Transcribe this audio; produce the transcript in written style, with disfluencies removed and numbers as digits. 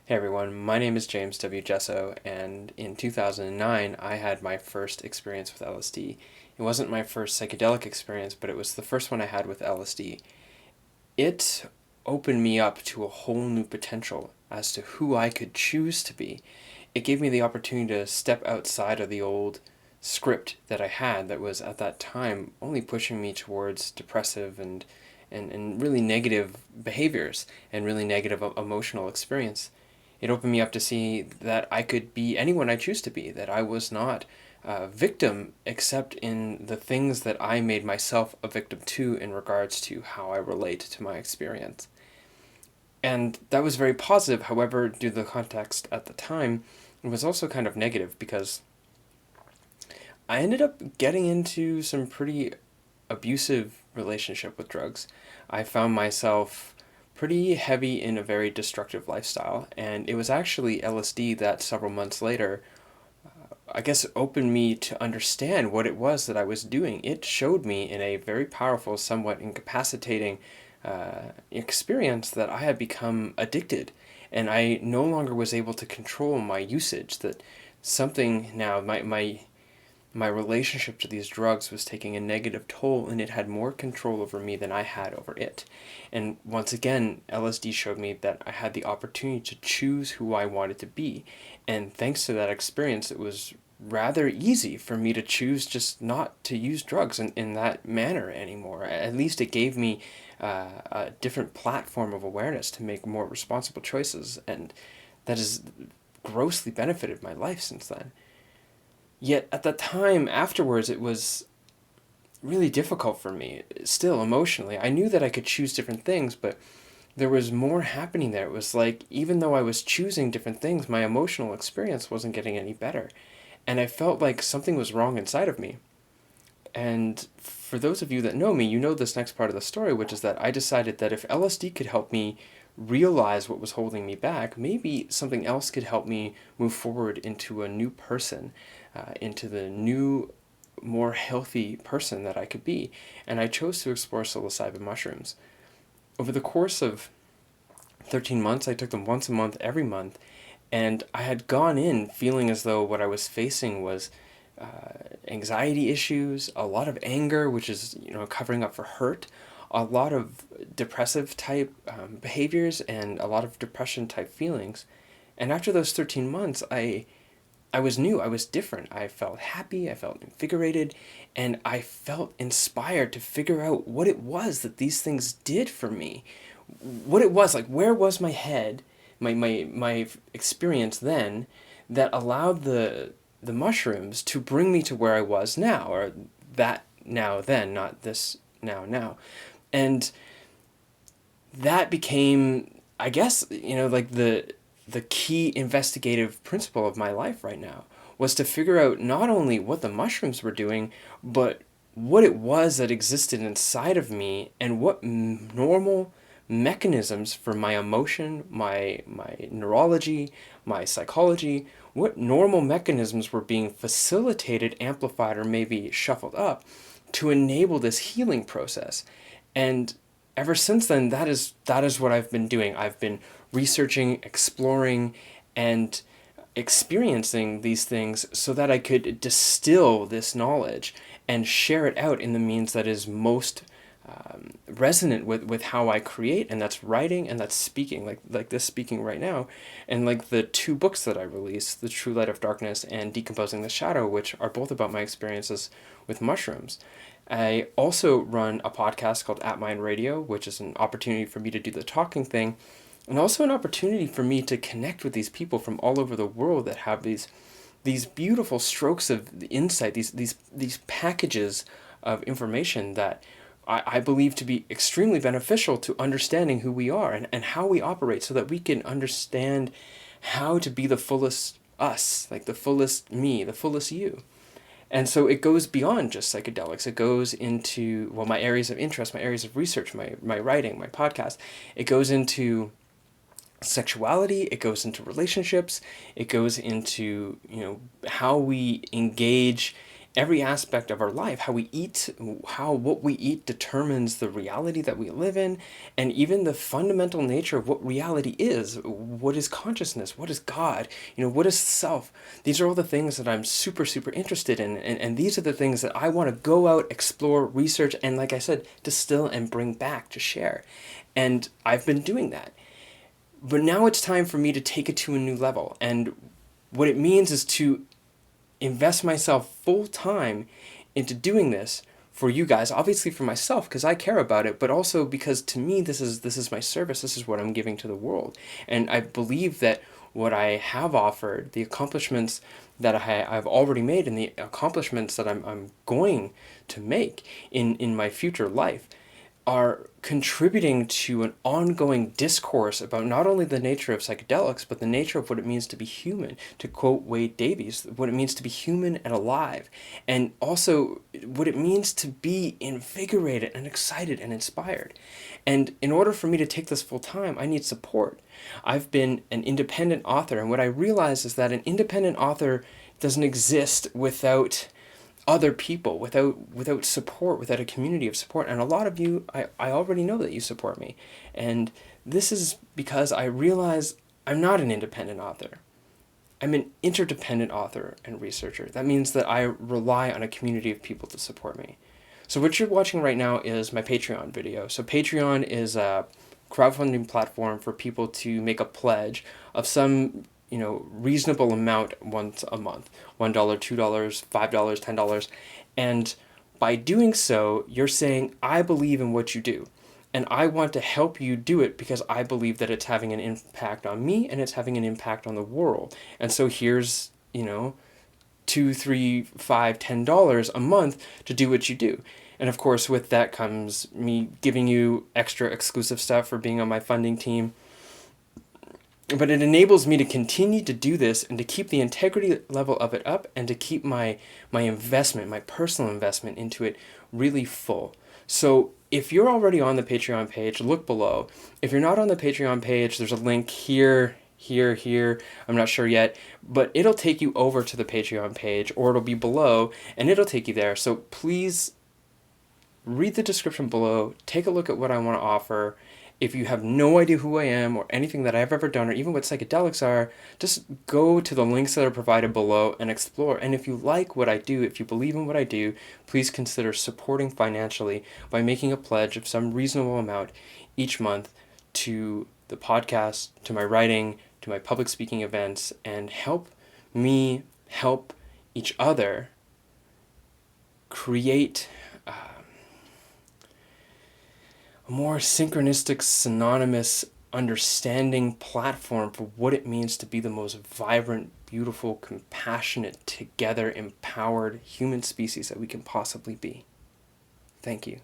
Hey everyone, my name is James W. Gesso, and in 2009 I had my first experience with LSD. It wasn't my first psychedelic experience, but it was the first one I had with LSD. It opened me up to a whole new potential as to who I could choose to be. It gave me the opportunity to step outside of the old script that I had that was at that time only pushing me towards depressive and really negative behaviors and really negative emotional experience. It opened me up to see that I could be anyone I choose to be, that I was not a victim except in the things that I made myself a victim to in regards to how I relate to my experience. And that was very positive. However, due to the context at the time, it was also kind of negative because I ended up getting into some pretty abusive relationship with drugs. I found myself pretty heavy in a very destructive lifestyle, and it was actually LSD that several months later, I guess, opened me to understand what it was that I was doing. It showed me in a very powerful, somewhat incapacitating experience that I had become addicted, and I no longer was able to control my usage. That something now, my relationship to these drugs was taking a negative toll, and it had more control over me than I had over it. And once again, LSD showed me that I had the opportunity to choose who I wanted to be. And thanks to that experience, it was rather easy for me to choose just not to use drugs in that manner anymore. At least it gave me a different platform of awareness to make more responsible choices, and that has grossly benefited my life since then. Yet at the time afterwards, it was really difficult for me, still emotionally. I knew that I could choose different things, but there was more happening there. It was like, even though I was choosing different things, my emotional experience wasn't getting any better. And I felt like something was wrong inside of me. And for those of you that know me, you know this next part of the story, which is that I decided that if LSD could help me realize what was holding me back, maybe something else could help me move forward into a new person, into the new, more healthy person that I could be. And I chose to explore psilocybin mushrooms. Over the course of 13 months, I took them once a month, every month, and I had gone in feeling as though what I was facing was anxiety issues, a lot of anger, which is covering up for hurt, a lot of depressive type behaviors, and a lot of depression type feelings. And after those 13 months, I was new, I was different. I felt happy, I felt invigorated, and I felt inspired to figure out what it was that these things did for me. What it was, like, where was my head, my experience then, that allowed the mushrooms to bring me to where I was now, or that now then, not this now. And that became, I guess, like the key investigative principle of my life right now was to figure out not only what the mushrooms were doing, but what it was that existed inside of me and what normal mechanisms for my emotion, my neurology, my psychology, what normal mechanisms were being facilitated, amplified, or maybe shuffled up to enable this healing process. And ever since then, that is what I've been doing. I've been researching, exploring, and experiencing these things so that I could distill this knowledge and share it out in the means that is most resonant with how I create, and that's writing and that's speaking, like this speaking right now, and like the two books that I released, The True Light of Darkness and Decomposing the Shadow, which are both about my experiences with mushrooms. I also run a podcast called At Mind Radio, which is an opportunity for me to do the talking thing, and also an opportunity for me to connect with these people from all over the world that have these beautiful strokes of insight, these packages of information that I believe to be extremely beneficial to understanding who we are and how we operate, so that we can understand how to be the fullest us, like the fullest me, the fullest you. And so it goes beyond just psychedelics. It goes into, well, my areas of interest, my areas of research, my writing, my podcast. It goes into sexuality, it goes into relationships, it goes into, how we engage every aspect of our life, how we eat, how what we eat determines the reality that we live in, and even the fundamental nature of what reality is. What is consciousness? What is God? What is self? These are all the things that I'm super, super interested in, and these are the things that I want to go out, explore, research, and like I said, distill and bring back to share. And I've been doing that. But now it's time for me to take it to a new level. And what it means is to invest myself full time into doing this for you guys, obviously for myself because I care about it, but also because to me this is my service. This is what I'm giving to the world. And I believe that what I have offered, the accomplishments that I've already made and the accomplishments that I'm going to make in my future life are contributing to an ongoing discourse about not only the nature of psychedelics, but the nature of what it means to be human, to quote Wade Davies, what it means to be human and alive, and also what it means to be invigorated and excited and inspired. And in order for me to take this full time, I need support. I've been an independent author, and what I realize is that an independent author doesn't exist without other people, without support, without a community of support. And a lot of you, I already know that you support me. And this is because I realize I'm not an independent author. I'm an interdependent author and researcher. That means that I rely on a community of people to support me. So what you're watching right now is my Patreon video. So Patreon is a crowdfunding platform for people to make a pledge of some reasonable amount once a month. $1, $2, $5, $10. And by doing so, you're saying, I believe in what you do. And I want to help you do it because I believe that it's having an impact on me and it's having an impact on the world. And so here's, $2, $3, $5, $10 a month to do what you do. And of course, with that comes me giving you extra exclusive stuff for being on my funding team. But it enables me to continue to do this and to keep the integrity level of it up and to keep my investment, my personal investment into it really full. So if you're already on the Patreon page, look below. If you're not on the Patreon page, there's a link here, I'm not sure yet, but it'll take you over to the Patreon page or it'll be below and it'll take you there. So please read the description below, take a look at what I want to offer. If you have no idea who I am or anything that I've ever done or even what psychedelics are, just go to the links that are provided below and explore. And if you like what I do, if you believe in what I do, please consider supporting financially by making a pledge of some reasonable amount each month to the podcast, to my writing, to my public speaking events, and help me help each other create a more synchronistic, synonymous, understanding platform for what it means to be the most vibrant, beautiful, compassionate, together, empowered human species that we can possibly be. Thank you.